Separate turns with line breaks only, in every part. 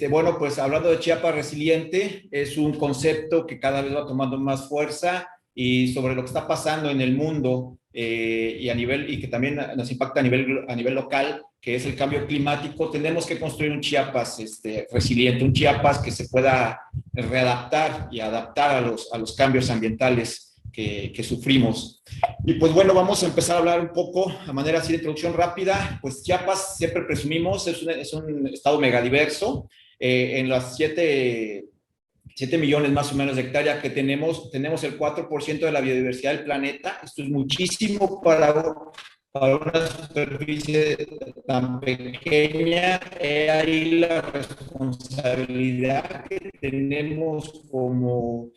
Bueno, pues hablando de Chiapas Resiliente, es un concepto que cada vez va tomando más fuerza y sobre lo que está pasando en el mundo y que también nos impacta a nivel local, que es el cambio climático. Tenemos que construir un Chiapas resiliente, un Chiapas que se pueda readaptar y adaptar a los cambios ambientales que sufrimos. Y pues bueno, vamos a empezar a hablar un poco a manera así de introducción rápida. Pues Chiapas, siempre presumimos, es un estado megadiverso. En las 7 millones más o menos de hectáreas que tenemos el 4% de la biodiversidad del planeta. Esto es muchísimo para una superficie tan pequeña. Ahí la responsabilidad que tenemos como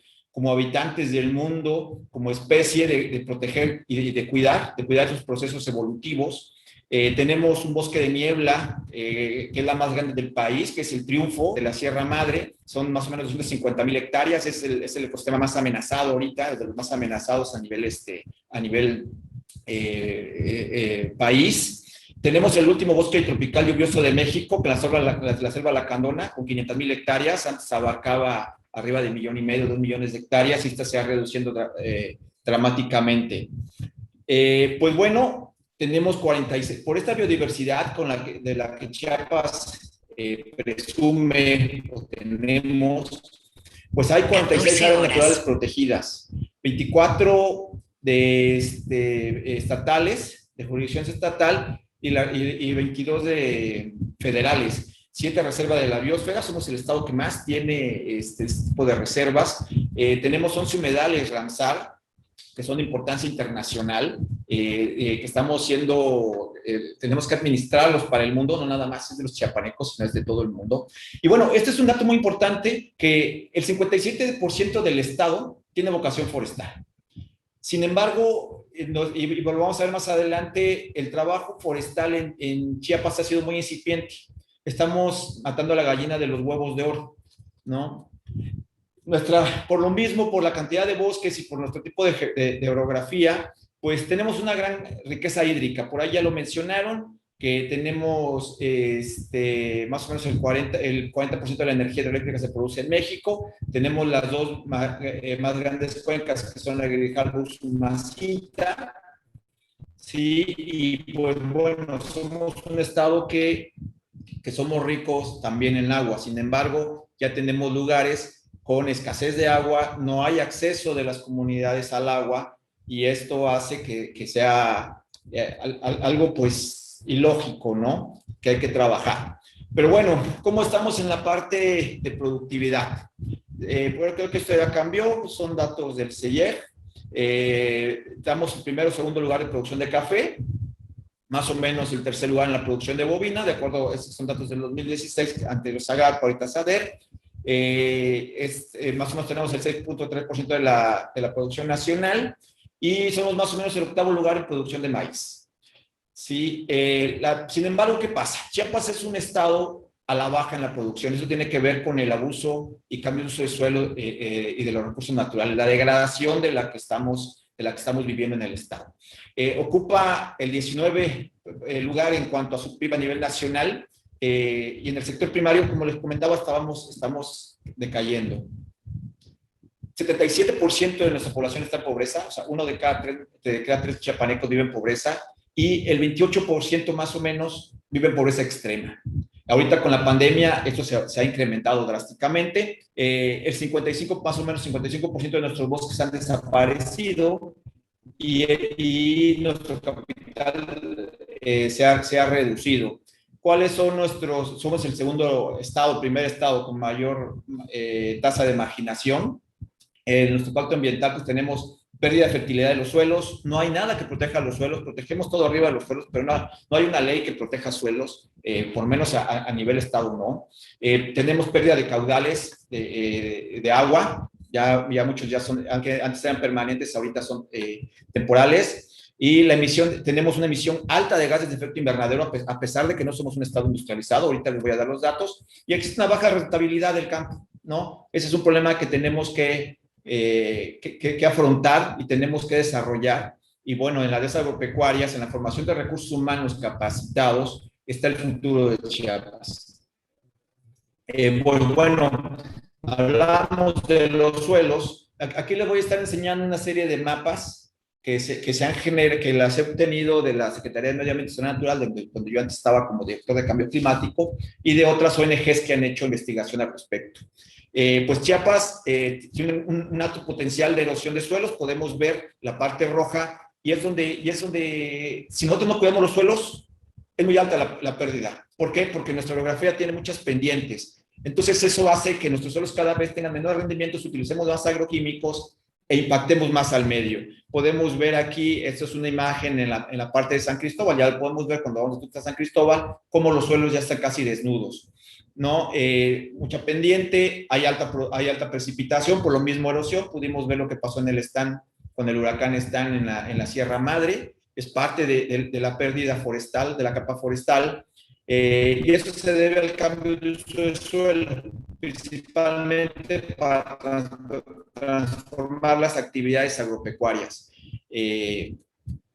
habitantes del mundo, como especie, de proteger y de cuidar sus procesos evolutivos. Tenemos un bosque de niebla, que es la más grande del país, que es el Triunfo de la Sierra Madre. Son más o menos 250,000 hectáreas. Es el ecosistema más amenazado ahorita, de los más amenazados a nivel país. Tenemos el último bosque tropical lluvioso de México, que es la selva Lacandona, con 500,000 hectáreas. Antes abarcaba arriba de 1,5 millones, 2 millones de hectáreas, y esta se ha reduciendo dramáticamente. Pues bueno, tenemos 46, por esta biodiversidad de la que Chiapas presume o tenemos, pues hay 46 áreas naturales protegidas, 24 estatales, de jurisdicción estatal, y 22 de federales. 7 reservas de la biosfera. Somos el estado que más tiene este tipo de reservas. Tenemos 11 humedales Ramsar, que son de importancia internacional, que tenemos que administrarlos para el mundo. No nada más es de los chiapanecos, sino es de todo el mundo. Y bueno, este es un dato muy importante, que el 57% del estado tiene vocación forestal. Sin embargo, y lo vamos a ver más adelante, el trabajo forestal en Chiapas ha sido muy incipiente. Estamos matando a la gallina de los huevos de oro, ¿no? Por lo mismo, por la cantidad de bosques y por nuestro tipo de orografía, pues tenemos una gran riqueza hídrica. Por ahí ya lo mencionaron, que tenemos más o menos el 40% de la energía hidroeléctrica se produce en México. Tenemos las dos más grandes cuencas, que son la Grijalbo y Masita. Sí, y pues bueno, somos un estado que somos ricos también en agua. Sin embargo, ya tenemos lugares con escasez de agua, no hay acceso de las comunidades al agua, y esto hace que sea algo pues ilógico, ¿no? Que hay que trabajar. Pero bueno, ¿cómo estamos en la parte de productividad? Bueno, creo que esto ya cambió, son datos del CEIEG. Estamos en primero o segundo lugar de producción de café, más o menos el tercer lugar en la producción de bovina, de acuerdo, estos son datos del 2016, ante los Sagar, ahorita SADER. Más o menos tenemos el 6.3% de la producción nacional, y somos más o menos el octavo lugar en producción de maíz. Sí, sin embargo, ¿qué pasa? Chiapas es un estado a la baja en la producción. Eso tiene que ver con el abuso y cambio de uso de suelo y de los recursos naturales, la degradación de la que estamos viviendo en el estado. Ocupa el 19 lugar en cuanto a su PIB a nivel nacional, y en el sector primario, como les comentaba, estamos decayendo. 77% de nuestra población está en pobreza, o sea, uno de cada tres chiapanecos vive en pobreza, y el 28% más o menos vive en pobreza extrema. Ahorita con la pandemia esto se ha incrementado drásticamente. Más o menos 55% de nuestros bosques han desaparecido, y nuestro capital se ha reducido. ¿Cuáles son somos el primer estado con mayor tasa de marginación? En nuestro pacto ambiental pues tenemos pérdida de fertilidad de los suelos. No hay nada que proteja los suelos. Protegemos todo arriba de los suelos, pero no hay una ley que proteja suelos, por menos a nivel estado, ¿no? Tenemos pérdida de caudales de agua. Ya muchos aunque antes eran permanentes, ahorita son temporales. Y tenemos una emisión alta de gases de efecto invernadero, a pesar de que no somos un estado industrializado. Ahorita les voy a dar los datos. Y existe una baja rentabilidad del campo, ¿no? Ese es un problema que tenemos que afrontar y tenemos que desarrollar. Y bueno, en las áreas agropecuarias, en la formación de recursos humanos capacitados, está el futuro de Chiapas. Pues bueno, hablamos de los suelos. Aquí les voy a estar enseñando una serie de mapas que las he obtenido de la Secretaría de Medio Ambiente y Zona Natural, donde yo antes estaba como director de cambio climático, y de otras ONGs que han hecho investigación al respecto. Pues Chiapas tiene un alto potencial de erosión de suelos. Podemos ver la parte roja y es donde si nosotros no cuidamos los suelos, es muy alta la pérdida. ¿Por qué? Porque nuestra orografía tiene muchas pendientes. Entonces eso hace que nuestros suelos cada vez tengan menor rendimientos, utilicemos más agroquímicos e impactemos más al medio. Podemos ver aquí, esto es una imagen en la parte de San Cristóbal, ya lo podemos ver cuando vamos a San Cristóbal, cómo los suelos ya están casi desnudos, ¿no? Mucha pendiente, hay alta precipitación, por lo mismo erosión. Pudimos ver lo que pasó en el Stan, con el huracán Stan en la Sierra Madre, es parte de la pérdida forestal, de la capa forestal, y eso se debe al cambio de uso del suelo, principalmente para transformar las actividades agropecuarias en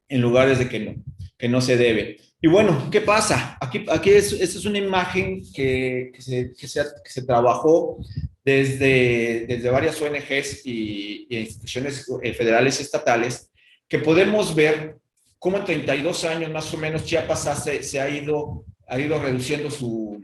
lugares de que no se debe. Y bueno, ¿qué pasa? Aquí esta es una imagen que se trabajó desde varias ONGs y instituciones federales y estatales, que podemos ver cómo en 32 años más o menos Chiapas ha ido reduciendo sus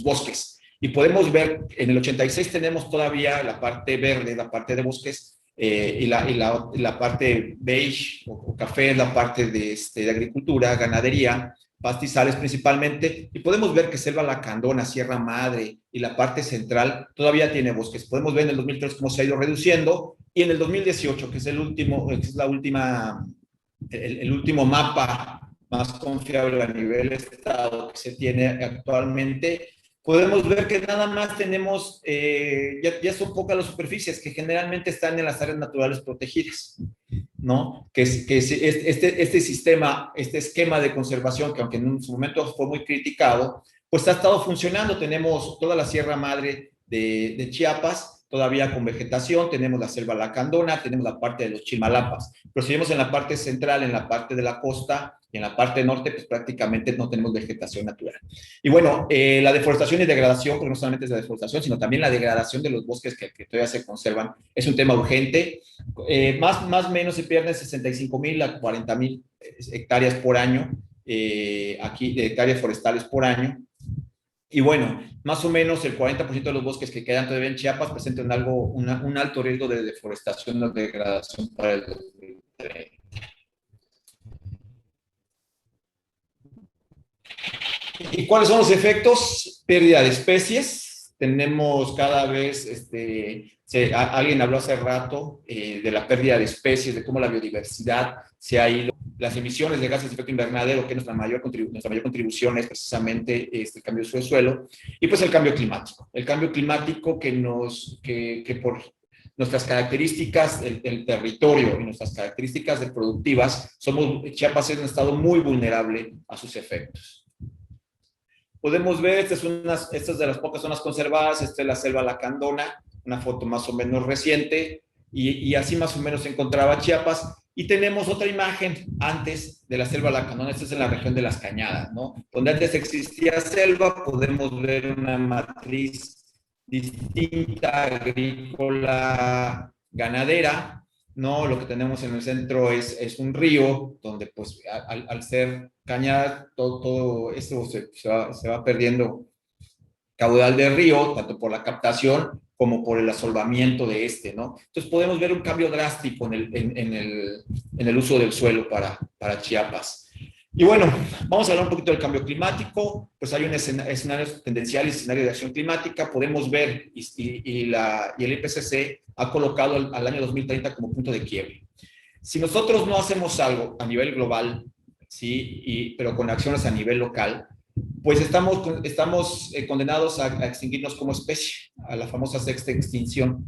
bosques. Y podemos ver, en el 86 tenemos todavía la parte verde, la parte de bosques, y la parte beige o café, la parte de agricultura, ganadería, pastizales principalmente, y podemos ver que Selva Lacandona, Sierra Madre y la parte central todavía tiene bosques. Podemos ver en el 2003 cómo se ha ido reduciendo, y en el 2018, que es el último mapa más confiable a nivel estado que se tiene actualmente, podemos ver que nada más tenemos, ya son pocas las superficies que generalmente están en las áreas naturales protegidas, ¿no? Este sistema, este esquema de conservación, que aunque en su momento fue muy criticado, pues ha estado funcionando. Tenemos toda la Sierra Madre de Chiapas, todavía con vegetación, tenemos la Selva Lacandona, tenemos la parte de los Chimalapas, pero si vemos en la parte central, en la parte de la costa y en la parte norte, pues prácticamente no tenemos vegetación natural. Y bueno, la deforestación y degradación, porque no solamente es la deforestación, sino también la degradación de los bosques que todavía se conservan, es un tema urgente. Más o menos se pierden 65,000 a 40,000 hectáreas por año, aquí de hectáreas forestales por año. Y bueno, más o menos el 40% de los bosques que quedan todavía en Chiapas presentan un alto riesgo de deforestación o degradación para el 2030. ¿Y cuáles son los efectos? Pérdida de especies. Tenemos cada vez, alguien habló hace rato de la pérdida de especies, de cómo la biodiversidad se ha ido. Las emisiones de gases de efecto invernadero, que nuestra mayor contribución es precisamente el cambio de suelo, y pues el cambio climático. El cambio climático que por nuestras características del territorio y nuestras características productivas, Chiapas es un estado muy vulnerable a sus efectos. Podemos ver, estas es de las pocas zonas conservadas. Esta es la Selva Lacandona, una foto más o menos reciente, y así más o menos se encontraba Chiapas. Y tenemos otra imagen antes de la Selva Lacandona. Esta es en la región de las Cañadas, ¿no? Donde antes existía selva, podemos ver una matriz distinta, agrícola, ganadera, ¿no? Lo que tenemos en el centro es un río, donde pues al ser cañada, todo esto se va perdiendo caudal del río, tanto por la captación como por el asolvamiento de ¿no? Entonces podemos ver un cambio drástico en el uso del suelo para Chiapas. Y bueno, vamos a hablar un poquito del cambio climático. Pues hay un escenario tendencial y escenario de acción climática. Podemos ver, y el IPCC ha colocado al año 2030 como punto de quiebre. Si nosotros no hacemos algo a nivel global, ¿sí? Pero con acciones a nivel local, pues estamos condenados a extinguirnos como especie, a la famosa sexta extinción,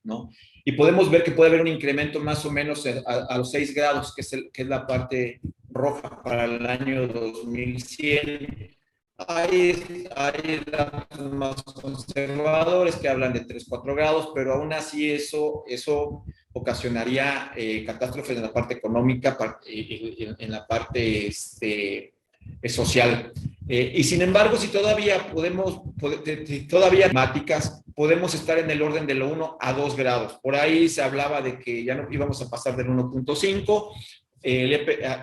¿no? Y podemos ver que puede haber un incremento más o menos a los 6 grados, que es la parte roja para el año 2100. Hay datos más conservadores que hablan de 3-4 grados, pero aún así eso ocasionaría catástrofes en la parte económica, en la parte social. Y sin embargo, si todavía todavía temáticas, podemos estar en el orden de lo 1 a 2 grados. Por ahí se hablaba de que ya no íbamos a pasar del 1.5.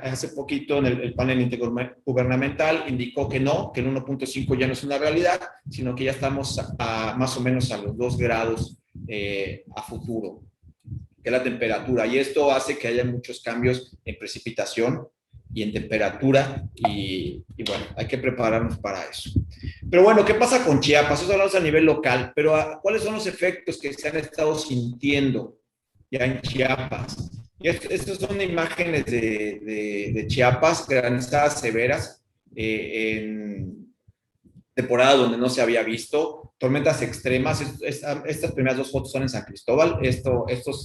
Hace poquito en el panel intergubernamental indicó que no, que el 1.5 ya no es una realidad, sino que ya estamos más o menos a los 2 grados a futuro, que es la temperatura. Y esto hace que haya muchos cambios en precipitación y en temperatura, y bueno, hay que prepararnos para eso. Pero bueno, ¿qué pasa con Chiapas? Eso hablamos a nivel local, pero ¿cuáles son los efectos que se han estado sintiendo ya en Chiapas? Y estas son imágenes de Chiapas, granizadas severas, en temporada donde no se había visto, tormentas extremas. Estas primeras 2 fotos son en San Cristóbal. Estos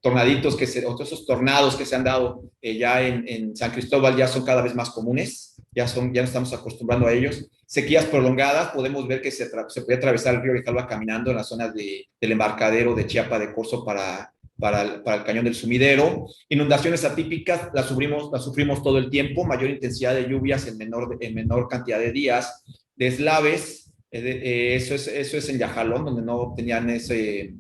tornaditos, esos tornados que se han dado ya en San Cristóbal ya son cada vez más comunes, ya nos estamos acostumbrando a ellos. Sequías prolongadas, podemos ver que se puede atravesar el río Grijalva caminando en las zonas del embarcadero de Chiapa de Corzo para el cañón del Sumidero. Inundaciones atípicas las sufrimos todo el tiempo, mayor intensidad de lluvias en menor cantidad de días, deslaves, eso es en Yajalón, donde no tenían ese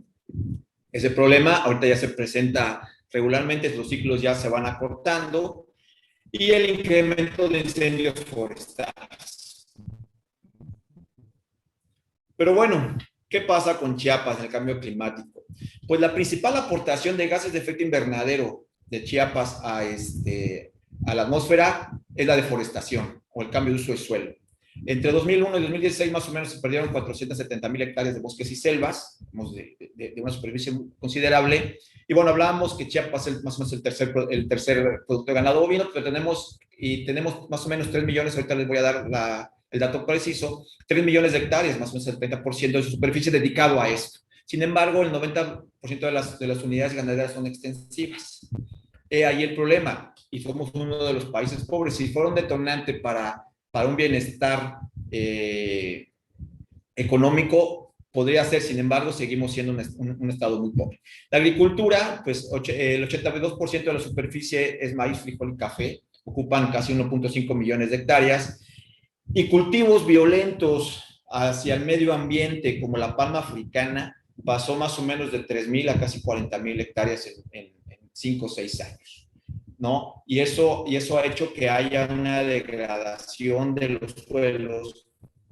problema. Ahorita ya se presenta regularmente, los ciclos ya se van acortando, y el incremento de incendios forestales. Pero bueno, ¿qué pasa con Chiapas en el cambio climático? Pues la principal aportación de gases de efecto invernadero de Chiapas a la atmósfera es la deforestación o el cambio de uso de suelo. Entre 2001 y 2016 más o menos se perdieron 470,000 hectáreas de bosques y selvas, de una superficie considerable. Y bueno, hablábamos que Chiapas es más o menos el tercer producto de ganado bovino, pero tenemos más o menos 3 millones, ahorita les voy a dar el dato preciso, 3 millones de hectáreas, más o menos el 30% de su superficie dedicado a esto. Sin embargo, el 90% de las unidades ganaderas son extensivas. Ahí el problema, y somos uno de los países pobres. Si fuera un detonante para un bienestar económico, podría ser. Sin embargo, seguimos siendo un estado muy pobre. La agricultura, pues el 82% de la superficie es maíz, frijol y café, ocupan casi 1.5 millones de hectáreas, y cultivos violentos hacia el medio ambiente, como la palma africana, pasó más o menos de 3,000 a casi 40,000 hectáreas en 5 o 6 años, ¿no? Y eso ha hecho que haya una degradación de los suelos,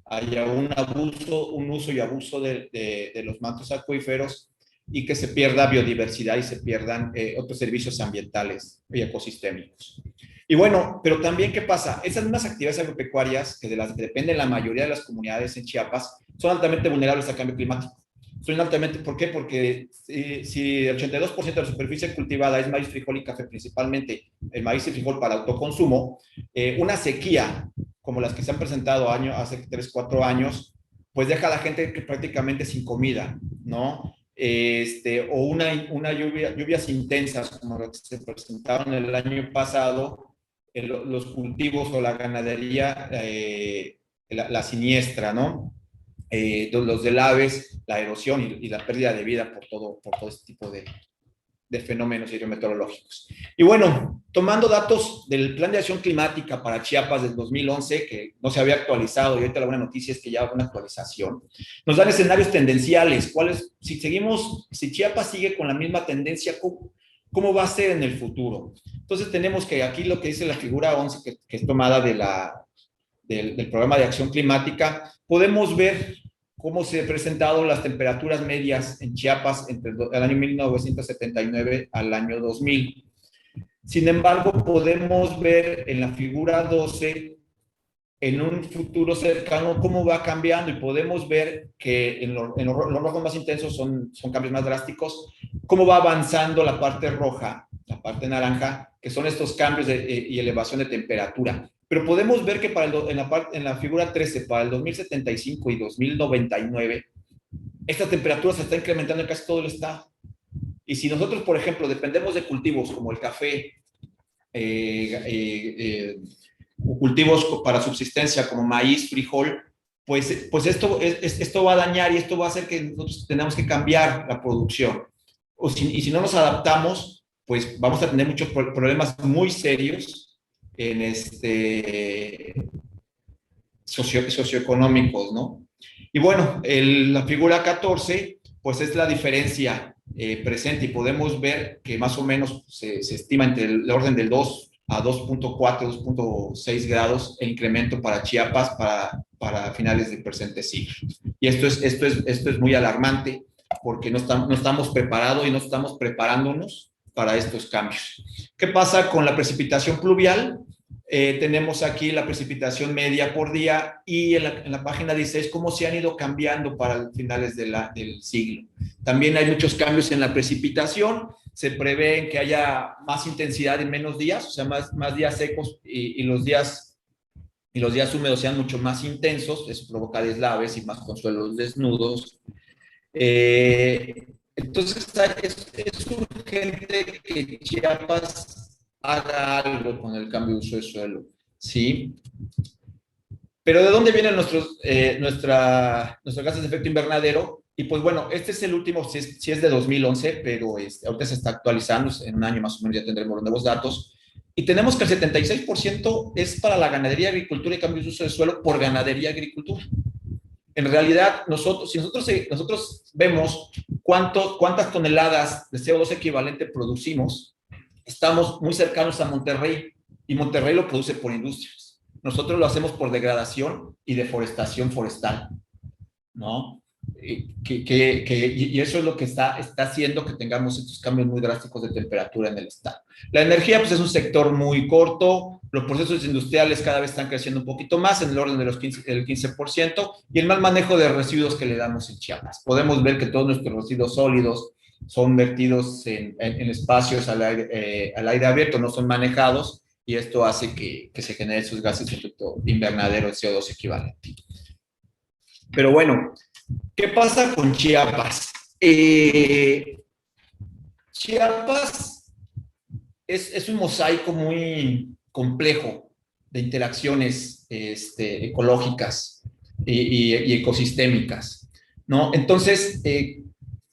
haya un uso y abuso de los mantos acuíferos, y que se pierda biodiversidad y se pierdan otros servicios ambientales y ecosistémicos. Y bueno, pero también, ¿qué pasa? Esas mismas actividades agropecuarias, que de las que dependen la mayoría de las comunidades en Chiapas, son altamente vulnerables al cambio climático. ¿Por qué? Porque si el 82% de la superficie cultivada es maíz, frijol y café, principalmente el maíz y frijol para autoconsumo, una sequía como las que se han presentado hace 3, 4 años, pues deja a la gente prácticamente sin comida, ¿no? O una lluvias intensas como las que se presentaron el año pasado, los cultivos o la ganadería, la siniestra, ¿no? Los delaves, la erosión y la pérdida de vida por todo este tipo de fenómenos hidrometeorológicos. Y bueno, tomando datos del Plan de Acción Climática para Chiapas del 2011, que no se había actualizado, y ahorita la buena noticia es que ya hay una actualización, nos dan escenarios tendenciales. Si Chiapas sigue con la misma tendencia, ¿cómo va a ser en el futuro? Entonces tenemos que aquí lo que dice la figura 11, que es tomada del Programa de Acción Climática, podemos ver cómo se han presentado las temperaturas medias en Chiapas entre el año 1979 al año 2000. Sin embargo, podemos ver en la figura 12, en un futuro cercano, cómo va cambiando, y podemos ver que en los rojos más intensos son cambios más drásticos, cómo va avanzando la parte roja, la parte naranja, que son estos cambios y elevación de temperatura. Pero podemos ver que en la figura 13, para el 2075 y 2099, esta temperatura se está incrementando en casi todo el estado. Y si nosotros, por ejemplo, dependemos de cultivos como el café, cultivos para subsistencia como maíz, frijol, pues esto va a dañar, y esto va a hacer que nosotros tengamos que cambiar la producción. Y si no nos adaptamos, pues vamos a tener muchos problemas muy serios socioeconómicos, ¿no? Y bueno, la figura 14, pues es la diferencia presente y podemos ver que más o menos se estima entre el orden del 2 a 2.4, 2.6 grados el incremento para Chiapas para finales del presente siglo. Y esto es muy alarmante porque no estamos preparados y no estamos preparándonos para estos cambios. ¿Qué pasa con la precipitación pluvial? Tenemos aquí la precipitación media por día y en la página 16 cómo se han ido cambiando para finales del siglo. También hay muchos cambios en la precipitación. Se prevé que haya más intensidad en menos días, o sea, más días secos y los días húmedos sean mucho más intensos. Eso provoca deslaves y más consuelos desnudos. Entonces, es urgente que Chiapas haga algo con el cambio de uso de suelo, ¿sí? Pero ¿de dónde vienen nuestros gases de efecto invernadero? Y pues bueno, este es el último, si es de 2011, pero ahorita se está actualizando, en un año más o menos ya tendremos los nuevos datos. Y tenemos que el 76% es para la ganadería, agricultura y cambio de uso de suelo por ganadería y agricultura. En realidad, si nosotros vemos cuántas toneladas de CO2 equivalente producimos, estamos muy cercanos a Monterrey, y Monterrey lo produce por industrias. Nosotros lo hacemos por degradación y deforestación forestal, ¿no? Y eso es lo que está haciendo que tengamos estos cambios muy drásticos de temperatura en el estado. La energía, pues es un sector muy corto, los procesos industriales cada vez están creciendo un poquito más, en el orden del 15%, y el mal manejo de residuos que le damos en Chiapas. Podemos ver que todos nuestros residuos sólidos son vertidos en espacios al aire abierto, no son manejados, y esto hace que se generen esos gases de efecto invernadero de CO2 equivalente. Pero bueno, ¿qué pasa con Chiapas? Chiapas es un mosaico muy complejo de interacciones ecológicas y ecosistémicas, ¿no? Entonces,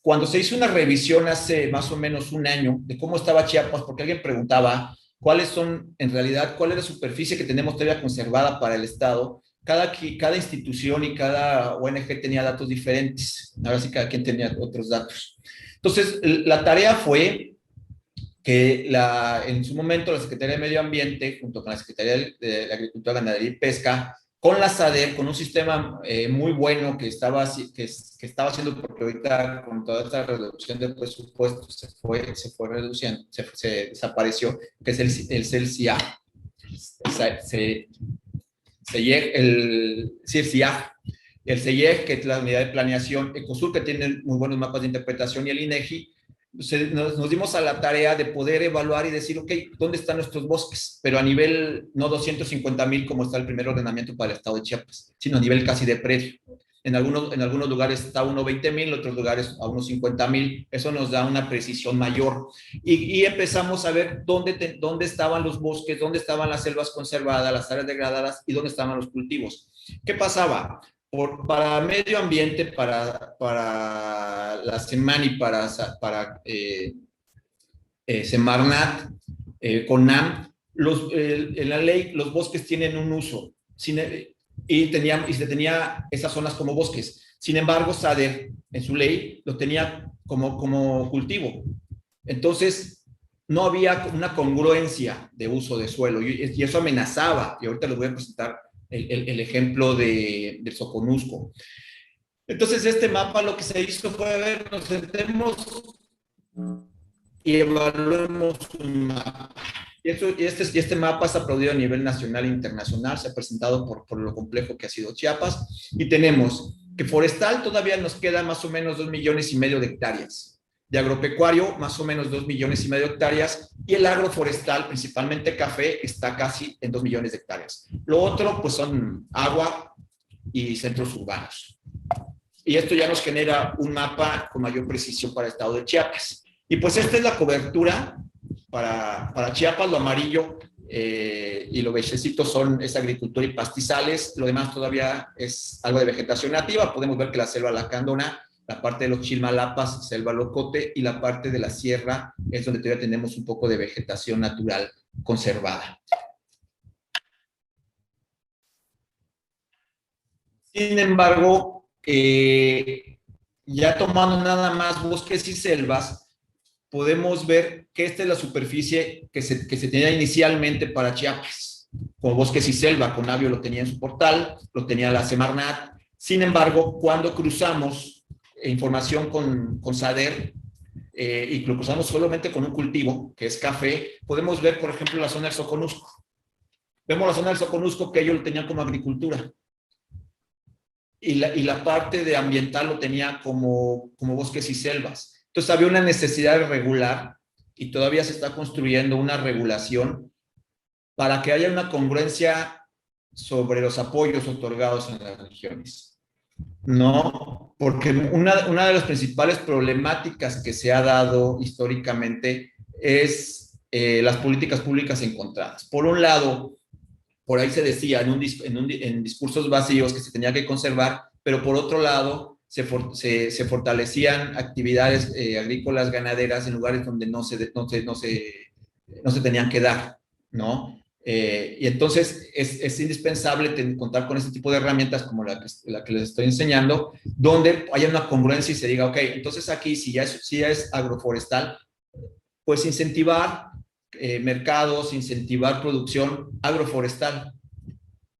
cuando se hizo una revisión hace más o menos un año de cómo estaba Chiapas, porque alguien preguntaba cuál es la superficie que tenemos todavía conservada para el estado. Cada institución y cada ONG tenía datos diferentes. Ahora sí, cada quien tenía otros datos. Entonces, la tarea fue que en su momento la Secretaría de Medio Ambiente, junto con la Secretaría de Agricultura, Ganadería y Pesca, con la SADER, con un sistema muy bueno que estaba haciendo, porque ahorita con toda esta reducción de presupuestos se fue reduciendo, se desapareció, que es el CELCIA. El CIEG, que es la unidad de planeación, Ecosur, que tiene muy buenos mapas de interpretación, y el INEGI, nos dimos a la tarea de poder evaluar y decir, ok, ¿dónde están nuestros bosques? Pero a nivel no 250,000 como está el primer ordenamiento para el estado de Chiapas, sino a nivel casi de predio. En algunos lugares está a unos 20,000, en otros lugares a unos 50,000. Eso nos da una precisión mayor. Y empezamos a ver dónde estaban los bosques, dónde estaban las selvas conservadas, las áreas degradadas y dónde estaban los cultivos. ¿Qué pasaba? Para medio ambiente, para la SEMAN y para Semarnat, CONAM, en la ley los bosques tienen un uso y se tenía esas zonas como bosques. Sin embargo, SADER en su ley lo tenía como cultivo. Entonces, no había una congruencia de uso de suelo y eso amenazaba, y ahorita les voy a presentar el ejemplo del Soconusco. Entonces, este mapa lo que se hizo fue, a ver, nos sentemos y evaluemos un mapa. Y este mapa está aplaudido a nivel nacional e internacional, se ha presentado por lo complejo que ha sido Chiapas, y tenemos que forestal todavía nos queda más o menos 2,5 millones de hectáreas, de agropecuario más o menos 2,5 millones de hectáreas, y el agroforestal, principalmente café, está casi en 2 millones de hectáreas. Lo otro, pues son agua y centros urbanos. Y esto ya nos genera un mapa con mayor precisión para el estado de Chiapas. Y pues esta es la cobertura para Chiapas. Lo amarillo y lo beigecito es agricultura y pastizales. Lo demás todavía es algo de vegetación nativa. Podemos ver que la selva lacandona, la parte de los Chilmalapas, selva locote, y la parte de la sierra es donde todavía tenemos un poco de vegetación natural conservada. Sin embargo, ya tomando nada más bosques y selvas, podemos ver que esta es la superficie que se tenía inicialmente para Chiapas, como bosques y selva. Conavio lo tenía en su portal, lo tenía la Semarnat. Sin embargo, cuando cruzamos información con SADER, y lo cruzamos solamente con un cultivo, que es café, podemos ver, por ejemplo, la zona del Soconusco. Vemos la zona del Soconusco que ellos lo tenían como agricultura. Y la parte de ambiental lo tenía como bosques y selvas. Entonces había una necesidad de regular y todavía se está construyendo una regulación para que haya una congruencia sobre los apoyos otorgados en las regiones. No, porque una de las principales problemáticas que se ha dado históricamente es las políticas públicas encontradas. Por un lado, por ahí se decía en discursos vacíos que se tenía que conservar, pero por otro lado se fortalecían actividades agrícolas, ganaderas en lugares donde no se tenían que dar, ¿no? Y entonces es indispensable contar con este tipo de herramientas como la que les estoy enseñando, donde haya una congruencia y se diga, ok, entonces aquí si ya es agroforestal, pues incentivar mercados, incentivar producción agroforestal,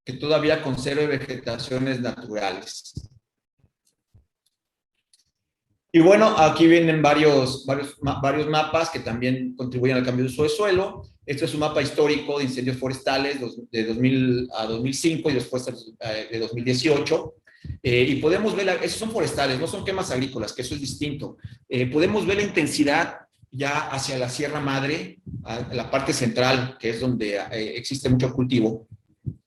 que todavía conserve vegetaciones naturales. Y bueno, aquí vienen varios mapas que también contribuyen al cambio de uso de suelo. Este es un mapa histórico de incendios forestales de 2000 a 2005 y después de 2018. Y podemos ver, esos son forestales, no son quemas agrícolas, que eso es distinto. Podemos ver la intensidad ya hacia la Sierra Madre, a la parte central, que es donde existe mucho cultivo,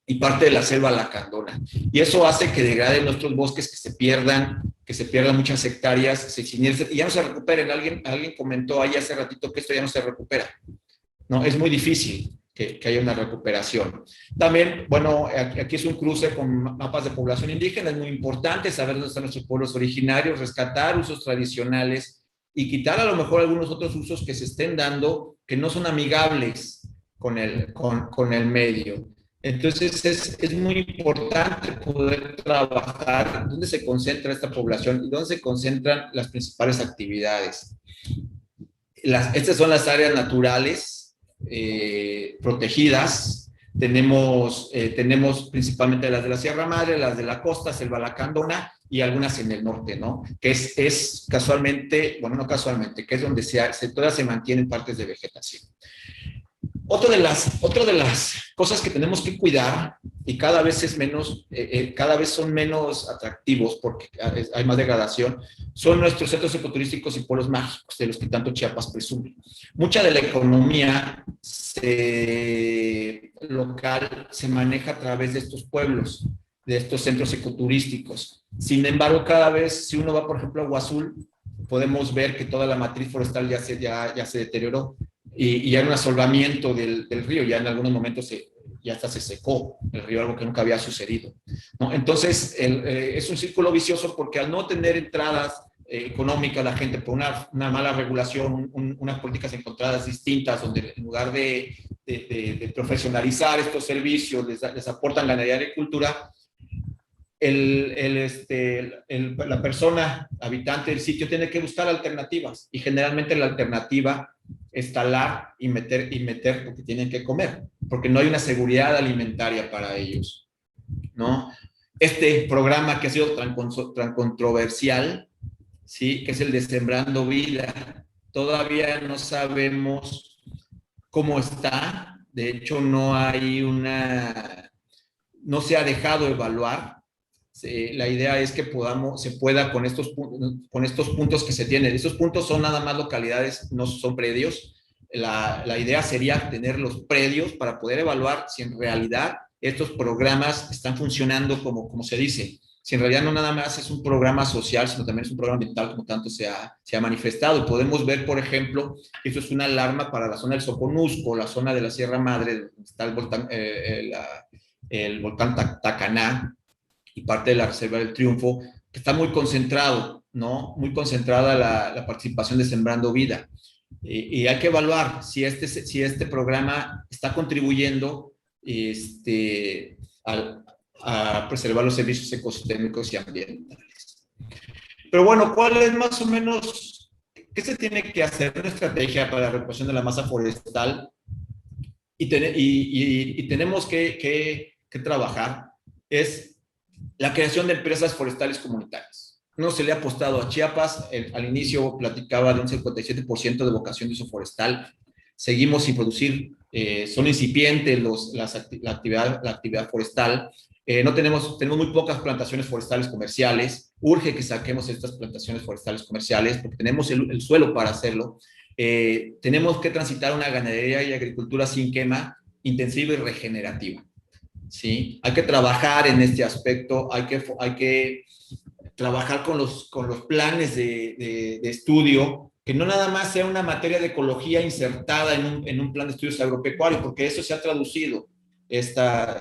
y parte de la selva lacandona. Y eso hace que degraden nuestros bosques, que se pierdan muchas hectáreas, y ya no se recuperen. Alguien comentó ahí hace ratito que esto ya no se recupera. No, es muy difícil que haya una recuperación. También, bueno, aquí es un cruce con mapas de población indígena, es muy importante saber dónde están nuestros pueblos originarios, rescatar usos tradicionales y quitar a lo mejor algunos otros usos que se estén dando que no son amigables con el medio. Entonces es muy importante poder trabajar dónde se concentra esta población y dónde se concentran las principales actividades. Estas son las áreas naturales protegidas. Tenemos principalmente las de la Sierra Madre, las de la costa, selva lacandona y algunas en el norte, ¿no? Que es casualmente, bueno, no casualmente, que es donde todavía se mantienen partes de vegetación. Otra de las cosas que tenemos que cuidar y cada vez son menos atractivos porque hay más degradación, son nuestros centros ecoturísticos y pueblos mágicos de los que tanto Chiapas presume. Mucha de la economía local se maneja a través de estos pueblos, de estos centros ecoturísticos. Sin embargo, cada vez, si uno va, por ejemplo, a Agua Azul, podemos ver que toda la matriz forestal ya se deterioró. Y hay un asolvamiento del río, ya en algunos momentos ya hasta se secó el río, algo que nunca había sucedido, ¿no? Entonces, es un círculo vicioso porque al no tener entradas económicas la gente por una mala regulación, unas políticas encontradas distintas, donde en lugar de profesionalizar estos servicios, les aportan ganadería y agricultura, la persona habitante del sitio tiene que buscar alternativas y generalmente la alternativa es talar y meter porque tienen que comer, porque no hay una seguridad alimentaria para ellos, ¿no? Este programa que ha sido tan controversial, ¿sí? Que es el de Sembrando Vida, todavía no sabemos cómo está. De hecho, no se ha dejado evaluar. La idea es que se pueda con estos puntos que se tienen. Esos puntos son nada más localidades, no son predios. La idea sería tener los predios para poder evaluar si en realidad estos programas están funcionando como se dice. Si en realidad no nada más es un programa social, sino también es un programa ambiental como tanto se ha manifestado. Y podemos ver, por ejemplo, que esto es una alarma para la zona del Soconusco, la zona de la Sierra Madre, donde está el volcán Tacaná, y parte de la Reserva del Triunfo, que está muy concentrada la participación de Sembrando Vida. Y hay que evaluar si este programa está contribuyendo a preservar los servicios ecosistémicos y ambientales. Pero bueno, ¿cuál es más o menos, qué se tiene que hacer? Una estrategia para la recuperación de la masa forestal y tenemos que trabajar es la creación de empresas forestales comunitarias. No se le ha apostado a Chiapas, al inicio platicaba de un 57% de vocación de uso forestal, seguimos sin producir, son incipientes la actividad forestal, no tenemos muy pocas plantaciones forestales comerciales, urge que saquemos estas plantaciones forestales comerciales porque tenemos el suelo para hacerlo, tenemos que transitar una ganadería y agricultura sin quema, intensiva y regenerativa. ¿Sí? Hay que trabajar en este aspecto, hay que trabajar con los planes de estudio, que no nada más sea una materia de ecología insertada en un plan de estudios agropecuarios, porque eso se ha traducido, esta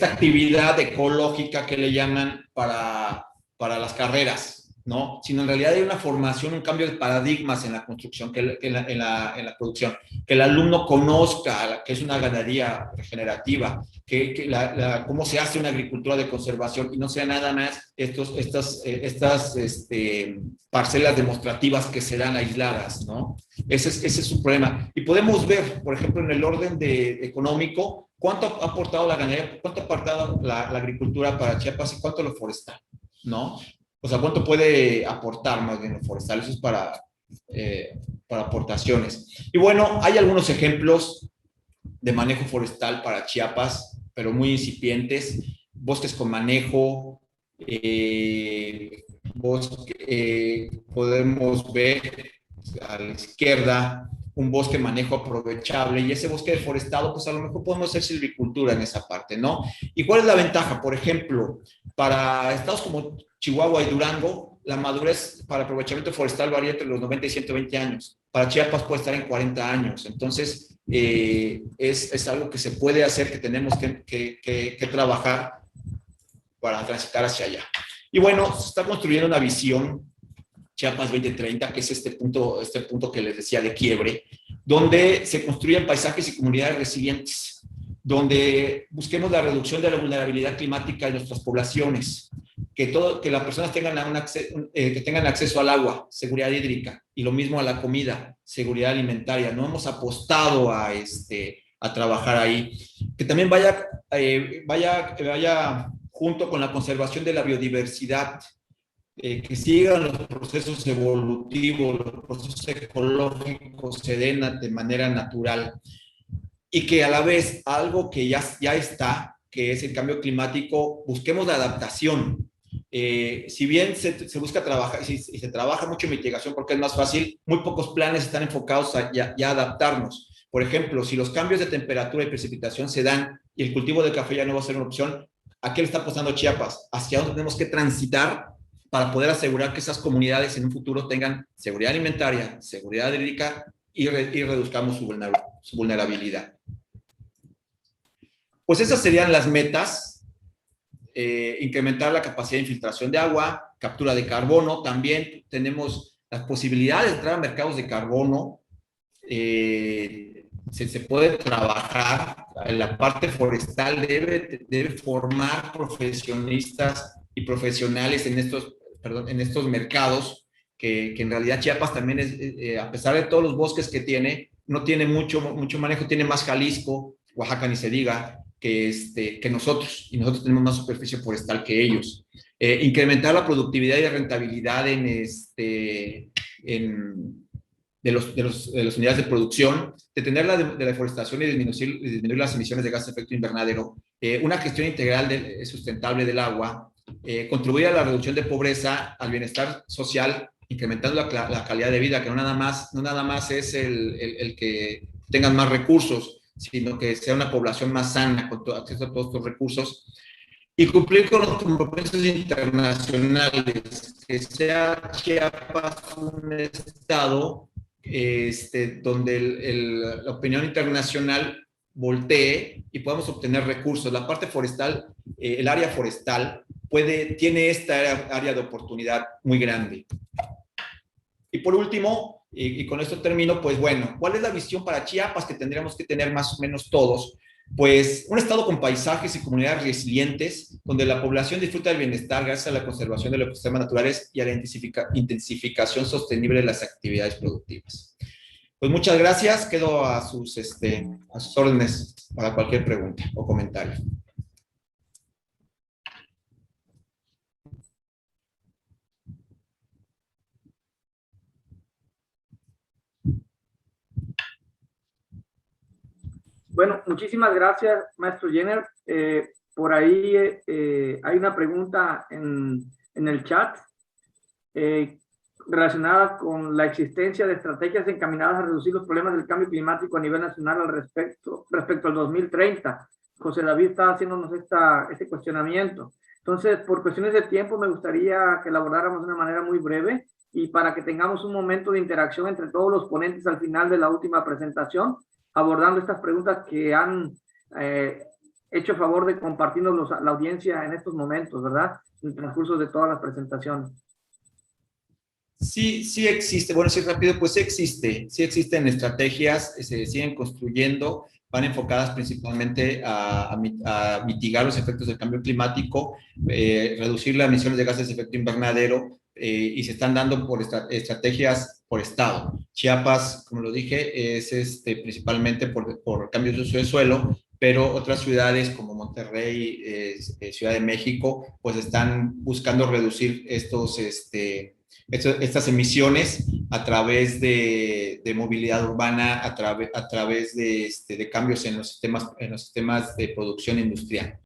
actividad ecológica que le llaman para las carreras, ¿no? Sino en realidad hay una formación, un cambio de paradigmas en la construcción, en la producción, que el alumno conozca que es una ganadería regenerativa, cómo se hace una agricultura de conservación y no sea nada más estas parcelas demostrativas que serán aisladas, ¿no? Ese es su problema. Y podemos ver, por ejemplo, en el orden económico, cuánto ha aportado la ganadería, cuánto ha aportado la agricultura para Chiapas y cuánto lo forestal, ¿no? O sea, cuánto puede aportar más bien lo forestal. Eso es para aportaciones. Y bueno, hay algunos ejemplos de manejo forestal para Chiapas, pero muy incipientes. Bosques con manejo, podemos ver a la izquierda un bosque manejo aprovechable y ese bosque deforestado, pues a lo mejor podemos hacer silvicultura en esa parte, ¿no? ¿Y cuál es la ventaja? Por ejemplo, para estados como Chihuahua y Durango, la madurez para aprovechamiento forestal varía entre los 90 y 120 años. Para Chiapas puede estar en 40 años. Entonces, es algo que se puede hacer, que tenemos que trabajar para transitar hacia allá. Y bueno, se está construyendo una visión Chiapas 2030, que es este punto que les decía de quiebre, donde se construyen paisajes y comunidades resilientes, donde busquemos la reducción de la vulnerabilidad climática de nuestras poblaciones, que las personas tengan acceso al agua, seguridad hídrica, y lo mismo a la comida, seguridad alimentaria. No hemos apostado a trabajar ahí. Que también vaya junto con la conservación de la biodiversidad, que sigan los procesos evolutivos, los procesos ecológicos se den de manera natural y que a la vez algo que ya está, que es el cambio climático, busquemos la adaptación. Si bien se busca trabajar y se trabaja mucho en mitigación porque es más fácil, muy pocos planes están enfocados a ya adaptarnos. Por ejemplo, si los cambios de temperatura y precipitación se dan y el cultivo de café ya no va a ser una opción, ¿a qué le está apostando Chiapas? ¿Hacia dónde tenemos que transitar para poder asegurar que esas comunidades en un futuro tengan seguridad alimentaria, seguridad hídrica y reduzcamos su vulnerabilidad? Pues esas serían las metas. Incrementar la capacidad de infiltración de agua, captura de carbono. También tenemos las posibilidades de entrar a mercados de carbono. Se puede trabajar. La parte forestal debe formar profesionistas y profesionales en estos mercados, que en realidad Chiapas también a pesar de todos los bosques que tiene, no tiene mucho manejo, tiene más Jalisco, Oaxaca ni se diga, que nosotros, y nosotros tenemos más superficie forestal que ellos. Incrementar la productividad y la rentabilidad de las unidades de producción, detener la deforestación y disminuir las emisiones de gases de efecto invernadero, una gestión integral sustentable del agua, contribuir a la reducción de pobreza, al bienestar social, incrementando la calidad de vida, que no nada más es el que tengan más recursos, sino que sea una población más sana con acceso a todos estos recursos, y cumplir con los compromisos internacionales, que sea Chiapas un estado donde la opinión internacional voltee y podamos obtener recursos. La parte forestal, el área forestal, tiene esta área de oportunidad muy grande. Y por último, y con esto termino, pues bueno, ¿cuál es la visión para Chiapas que tendríamos que tener más o menos todos? Pues un estado con paisajes y comunidades resilientes, donde la población disfruta del bienestar gracias a la conservación de los ecosistemas naturales y a la intensificación sostenible de las actividades productivas. Pues muchas gracias, quedo a sus órdenes para cualquier pregunta o comentario.
Bueno, muchísimas gracias, maestro Jenner. Por ahí hay una pregunta en el chat relacionada con la existencia de estrategias encaminadas a reducir los problemas del cambio climático a nivel nacional respecto al 2030. José David está haciéndonos este cuestionamiento. Entonces, por cuestiones de tiempo, me gustaría que elaboráramos de una manera muy breve y para que tengamos un momento de interacción entre todos los ponentes al final de la última presentación, abordando estas preguntas que han hecho favor de compartirnos la audiencia en estos momentos, ¿verdad? En el transcurso de todas las presentaciones.
Sí, sí existe, bueno, sí rápido, pues sí existen estrategias, se siguen construyendo, van enfocadas principalmente a mitigar los efectos del cambio climático, reducir las emisiones de gases de efecto invernadero, y se están dando por estrategias por estado. Chiapas, como lo dije, es principalmente por cambios de uso de suelo, pero otras ciudades como Monterrey, Ciudad de México, pues están buscando reducir estas emisiones a través de movilidad urbana, a través de cambios en los sistemas de producción industrial.